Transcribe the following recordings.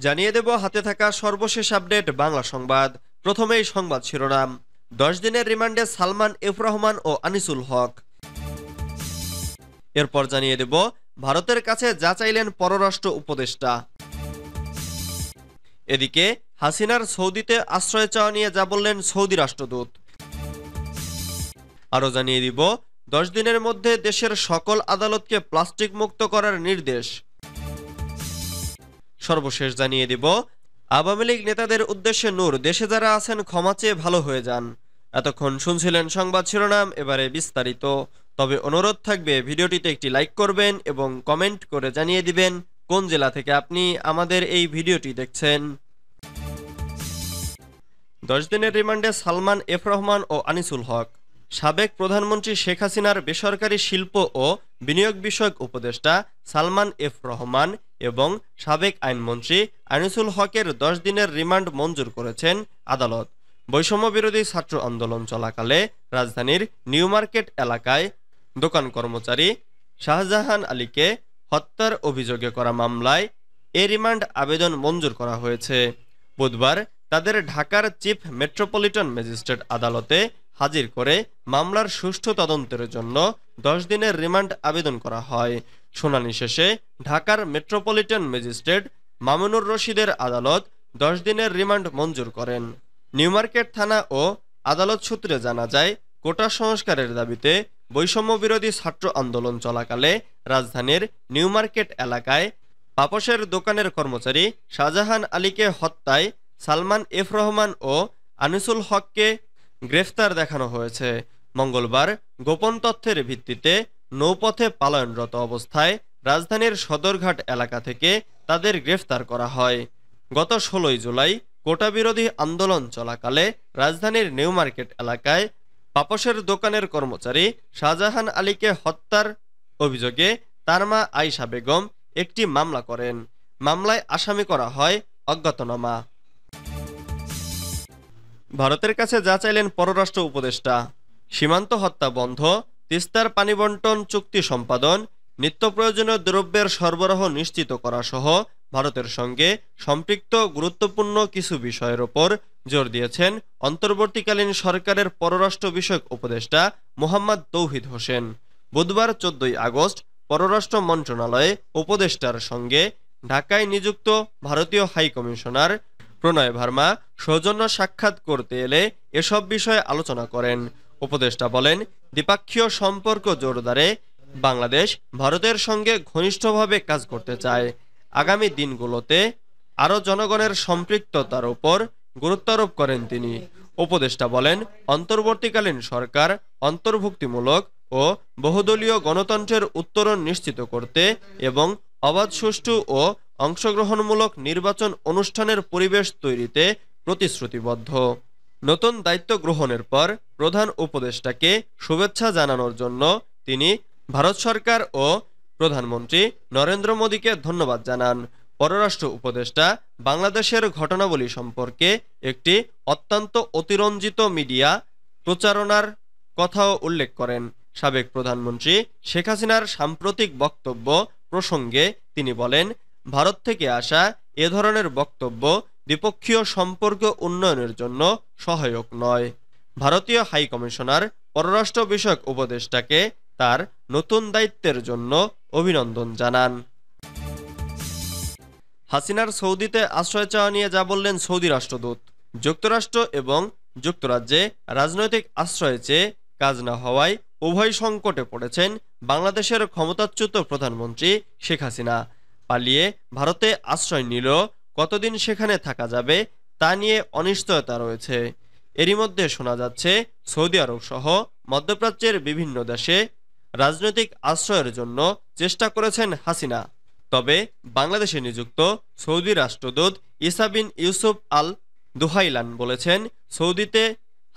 জানিয়ে দেব হাতে থাকা সর্বশেষ আপডেট বাংলা সংবাদ। প্রথমেই সংবাদ শিরোনাম। 10 দিনের রিমান্ডে সালমান এফ রহমান ও আনিসুল হক। এরপর জানিয়ে দেব ভারতের কাছে যা চাইলেন পররাষ্ট্র উপদেষ্টা। এদিকে হাসিনার সৌদিতে আশ্রয় চাওয়া নিয়ে যা বললেন সৌদি রাষ্ট্রদূত। আরও জানিয়ে দিব 10 দিনের মধ্যে দেশের সকল আদালতকে প্লাস্টিক মুক্ত করার নির্দেশ। সর্বশেষ জানিয়ে দিব আওয়ামী লীগ নেতাদের উদ্দেশ্যে নূর, দেশে যারা আছেন ক্ষমা চেয়ে ভালো হয়ে যান। এতক্ষণ শুনছিলেন সংবাদ শিরোনাম, এবারে বিস্তারিত। তবে অনুরোধ থাকবে ভিডিওটিতে একটি লাইক করবেন এবং কমেন্ট করে জানিয়ে দিবেন কোন জেলা থেকে আপনি আমাদের এই ভিডিওটি দেখছেন। 10 দিনের রিমান্ডে সালমান এফ রহমান ও আনিসুল হক। সাবেক প্রধানমন্ত্রী শেখ হাসিনার বেসরকারি শিল্প ও বিনিয়োগ বিষয়ক উপদেষ্টা সালমান এফ রহমান এবং সাবেক আইনমন্ত্রী আনিসুল হকের 10 দিনের রিমান্ড মঞ্জুর করেছেন আদালত। বৈষম্য বিরোধী ছাত্র আন্দোলন চলাকালে রাজধানীর নিউ মার্কেট এলাকায় দোকান কর্মচারী শাহজাহান আলীকে হত্যার অভিযোগে করা মামলায় এ রিমান্ড আবেদন মঞ্জুর করা হয়েছে। বুধবার তাদের ঢাকার চিফ মেট্রোপলিটন ম্যাজিস্ট্রেট আদালতে হাজির করে মামলার সুষ্ঠু তদন্তের জন্য 10 দিনের রিমান্ড আবেদন করা হয়। শুনানি শেষে ঢাকার মেট্রোপলিটন ম্যাজিস্ট্রেট মামুনুর রশিদের আদালত 10 দিনের রিমান্ড মঞ্জুর করেন। নিউ মার্কেট থানা ও আদালত সূত্রে জানা যায়, কোটা সংস্কারের দাবিতে বৈষম্য বিরোধী ছাত্র আন্দোলন চলাকালে রাজধানীর নিউ মার্কেট এলাকায় পাপসের দোকানের কর্মচারী শাহজাহান আলীকে হত্যায় সালমান এফ রহমান ও আনিসুল হককে গ্রেফতার দেখানো হয়েছে। মঙ্গলবার গোপন তথ্যের ভিত্তিতে নৌপথে পালায়নরত অবস্থায় রাজধানীর সদরঘাট এলাকা থেকে তাদের গ্রেফতার করা হয়। গত 16 জুলাই কোটা বিরোধী আন্দোলন চলাকালে রাজধানীর নিউ মার্কেট এলাকায় পাপসের দোকানের কর্মচারী শাহজাহান আলীকে হত্যার অভিযোগে তার মা আয়শা বেগম একটি মামলা করেন। মামলায় আসামি করা হয় অজ্ঞাতনামা। ভারতের কাছে যা চাইলেন পররাষ্ট্র উপদেষ্টা। সীমান্ত হত্যা বন্ধ, তিস্তার পানি বন্টন চুক্তি সম্পাদন, নিত্য প্রয়োজনীয় দ্রব্যের সরবরাহ নিশ্চিত করা সহ ভারতের সঙ্গে সম্পৃক্ত গুরুত্বপূর্ণ কিছু বিষয়ের ওপর জোর দিয়েছেন অন্তর্বর্তীকালীন সরকারের পররাষ্ট্র বিষয়ক উপদেষ্টা মোহাম্মদ তৌহিদ হোসেন। বুধবার 14 আগস্ট পররাষ্ট্র মন্ত্রণালয়ে উপদেষ্টার সঙ্গে ঢাকায় নিযুক্ত ভারতীয় হাইকমিশনার প্রণয় ভার্মা সৌজন্য সাক্ষাৎ করতে এলে এসব বিষয়ে আলোচনা করেন। উপদেষ্টা বলেন, দ্বিপাক্ষীয় সম্পর্ক জোরদারে বাংলাদেশ ভারতের সঙ্গে ঘনিষ্ঠভাবে কাজ করতে চায়। আগামী দিনগুলোতে আরও জনগণের সম্পৃক্ততার উপর গুরুত্বারোপ করেন তিনি। উপদেষ্টা বলেন, অন্তর্বর্তীকালীন সরকার অন্তর্ভুক্তিমূলক ও বহুদলীয় গণতন্ত্রের উত্তরণ নিশ্চিত করতে এবং অবাধ, সুষ্ঠু ও অংশগ্রহণমূলক নির্বাচন অনুষ্ঠানের পরিবেশ তৈরিতে প্রতিশ্রুতিবদ্ধ। নতুন দায়িত্ব গ্রহণের পর প্রধান উপদেষ্টাকে শুভেচ্ছা জানানোর জন্য তিনি ভারত সরকার ও প্রধানমন্ত্রী নরেন্দ্র মোদীকে ধন্যবাদ জানান। পররাষ্ট্র উপদেষ্টা বাংলাদেশের ঘটনাবলী সম্পর্কে একটি অত্যন্ত অতিরঞ্জিত মিডিয়া প্রচারণার কথাও উল্লেখ করেন। সাবেক প্রধানমন্ত্রী শেখ হাসিনার সাম্প্রতিক বক্তব্য প্রসঙ্গে তিনি বলেন, ভারত থেকে আসা এ ধরনের বক্তব্য দ্বিপক্ষীয় সম্পর্ক উন্নয়নের জন্য সহায়ক নয়। ভারতীয় হাইকমিশনার পররাষ্ট্র বিষয়ক উপদেষ্টাকে তার নতুন দায়িত্বের জন্য অভিনন্দন জানান। হাসিনার সৌদিতে আশ্রয় চাওয়া নিয়ে যা বললেন সৌদি রাষ্ট্রদূত। যুক্তরাষ্ট্র এবং যুক্তরাজ্যে রাজনৈতিক আশ্রয় চেয়ে কাজ না হওয়ায় উভয় সংকটে পড়েছেন বাংলাদেশের ক্ষমতাচ্যুত প্রধানমন্ত্রী শেখ হাসিনা। পালিয়ে ভারতে আশ্রয় নিলেও কতদিন সেখানে থাকা যাবে তা নিয়ে অনিশ্চয়তা রয়েছে। এরই মধ্যে শোনা যাচ্ছে সৌদি আরব সহ মধ্যপ্রাচ্যের বিভিন্ন দেশে রাজনৈতিক আশ্রয়ের জন্য চেষ্টা করেছেন হাসিনা। তবে বাংলাদেশে নিযুক্ত সৌদি রাষ্ট্রদূত ইসা বিন ইউসুফ আল দুহাইলান বলেছেন, সৌদিতে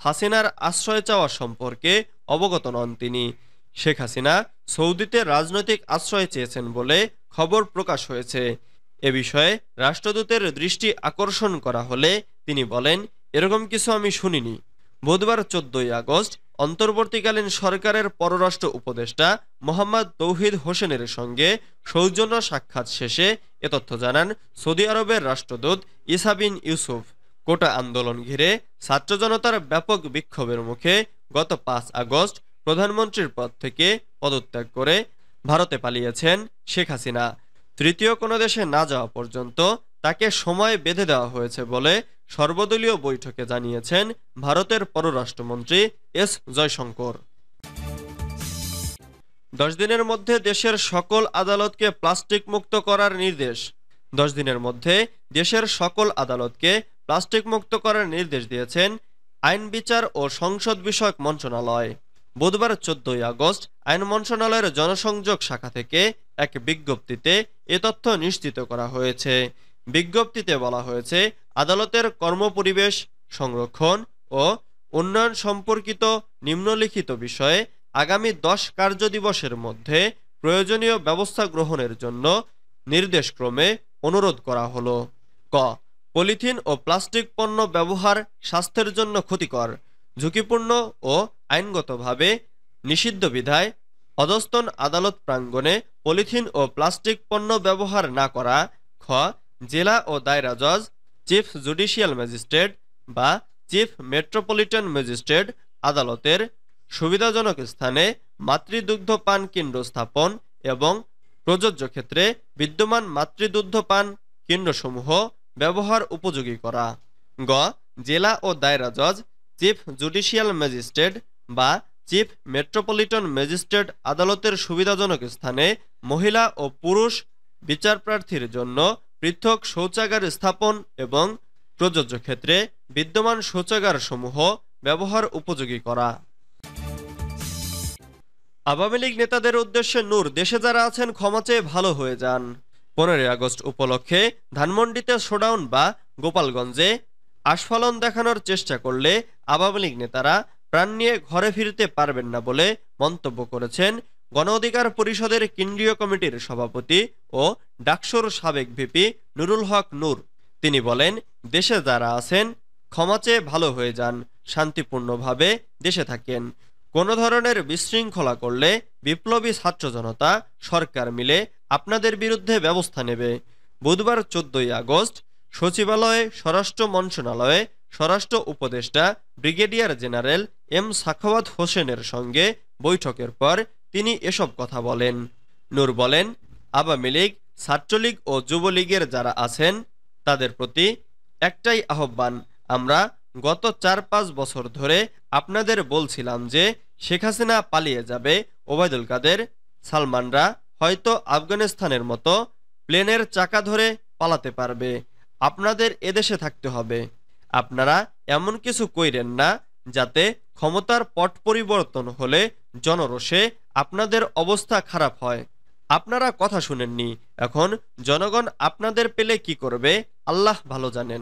হাসিনার আশ্রয় চাওয়া সম্পর্কে অবগত নন তিনি। শেখ হাসিনা সৌদিতে রাজনৈতিক আশ্রয় চেয়েছেন বলে খবর প্রকাশ হয়েছে। এ বিষয়ে রাষ্ট্রদূতের দৃষ্টি আকর্ষণ করা হলে তিনি বলেন, এরকম কিছু আমি শুনিনি। বুধবার ১৪ই আগস্ট অন্তর্বর্তীকালীন সরকারের পররাষ্ট্র উপদেষ্টা মোহাম্মদ তৌহিদ হোসেনের সঙ্গে সৌজন্য সাক্ষাৎ শেষে এ তথ্য জানান সৌদি আরবের রাষ্ট্রদূত ইসা বিন ইউসুফ। কোটা আন্দোলন ঘিরে ছাত্র জনতার ব্যাপক বিক্ষোভের মুখে গত ৫ আগস্ট প্রধানমন্ত্রীর পদ থেকে পদত্যাগ করে ভারতে পালিয়েছেন শেখ হাসিনা। তৃতীয় কোনো দেশে না যাওয়া পর্যন্ত তাকে সময় বেঁধে দেওয়া হয়েছে বলে সর্বদলীয় বৈঠকে জানিয়েছেন ভারতের পররাষ্ট্রমন্ত্রী এস জয়শঙ্কর। ১০ দিনের মধ্যে দেশের সকল আদালতকে প্লাস্টিক মুক্ত করার নির্দেশ। ১০ দিনের মধ্যে দেশের সকল আদালতকে প্লাস্টিক মুক্ত করার নির্দেশ দিয়েছেন আইন বিচার ও সংসদ বিষয়ক মন্ত্রণালয়। বুধবার ১৪ই আগস্ট আইন মন্ত্রণালয়ের জনসংযোগ শাখা থেকে এক বিজ্ঞপ্তিতে এ তথ্য নিশ্চিত করা হয়েছে। বিজ্ঞপ্তিতে বলা হয়েছে, আদালতের কর্মপরিবেশ সংরক্ষণ ও উন্নয়ন সম্পর্কিত নিম্নলিখিত বিষয়ে আগামী ১০ কার্যদিবসের মধ্যে প্রয়োজনীয় ব্যবস্থা গ্রহণের জন্য নির্দেশক্রমে অনুরোধ করা হলো। ক পলিথিন ও প্লাস্টিক পণ্য ব্যবহার স্বাস্থ্যের জন্য ক্ষতিকর, ঝুঁকিপূর্ণ ও আইনগতভাবে নিষিদ্ধ বিধায় অধস্তন আদালত প্রাঙ্গণে পলিথিন ও প্লাস্টিক পণ্য ব্যবহার না করা। খ জেলা ও দায়রা জজ, চিফ জুডিশিয়াল ম্যাজিস্ট্রেট বা চিফ মেট্রোপলিটন ম্যাজিস্ট্রেট আদালতের সুবিধাজনক স্থানে মাতৃদুগ্ধ পান কেন্দ্র স্থাপন এবং প্রযোজ্য ক্ষেত্রে বিদ্যমান মাতৃদুগ্ধ পান কেন্দ্রসমূহ ব্যবহার উপযোগী করা। গ জেলা ও দায়রা জজ, চিফ জুডিশিয়াল ম্যাজিস্ট্রেট বা চিফ মেট্রোপলিটন ম্যাজিস্ট্রেট আদালতের সুবিধাজনক স্থানে মহিলা ও পুরুষ বিচারপ্রার্থীর জন্য পৃথক শৌচাগার স্থাপন এবং প্রযোজ্য ক্ষেত্রে বিদ্যমান শৌচাগারসমূহ ব্যবহার উপযোগী করা। আওয়ামী লীগ নেতাদের উদ্দেশ্যে নূর, দেশে যারা আছেন ক্ষমা চেয়ে ভালো হয়ে যান। ১৫ই আগস্ট উপলক্ষে ধানমন্ডিতে শোডাউন বা গোপালগঞ্জে আস্ফালন দেখানোর চেষ্টা করলে আওয়ামী লীগ নেতারা প্রাণ নিয়ে ঘরে ফিরতে পারবেন না বলে মন্তব্য করেছেন গণ অধিকার পরিষদের কেন্দ্রীয় কমিটির সভাপতি ও ডাকসুর সাবেক ভিপি নুরুল হক নূর। তিনি বলেন, দেশে যারা আছেন ক্ষমা চেয়ে ভালো হয়ে যান, শান্তিপূর্ণভাবে দেশে থাকেন। কোনো ধরনের বিশৃঙ্খলা করলে বিপ্লবী ছাত্র জনতা সরকার মিলে আপনাদের বিরুদ্ধে ব্যবস্থা নেবে। বুধবার ১৪ই আগস্ট সচিবালয়ে স্বরাষ্ট্র মন্ত্রণালয়ে স্বরাষ্ট্র উপদেষ্টা ব্রিগেডিয়ার জেনারেল এম সাখাওয়াত হোসেনের সঙ্গে বৈঠকের পর তিনি এসব কথা বলেন। নূর বলেন, আওয়ামী লীগ, ছাত্রলীগ ও যুবলীগের যারা আছেন তাদের প্রতি একটাই আহ্বান, আমরা গত ৪-৫ বছর ধরে আপনাদের বলছিলাম যে শেখ হাসিনা পালিয়ে যাবে, ওবায়দুল কাদের, সালমানরা হয়তো আফগানিস্তানের মতো প্লেনের চাকা ধরে পালাতে পারবে, আপনাদের এদেশে থাকতে হবে। আপনারা এমন কিছু কইরেন না যাতে ক্ষমতার পট পরিবর্তন হলে জনরোষে আপনাদের অবস্থা খারাপ হয়। আপনারা কথা শুনেননি, এখন জনগণ আপনাদের পেলে কি করবে আল্লাহ ভালো জানেন।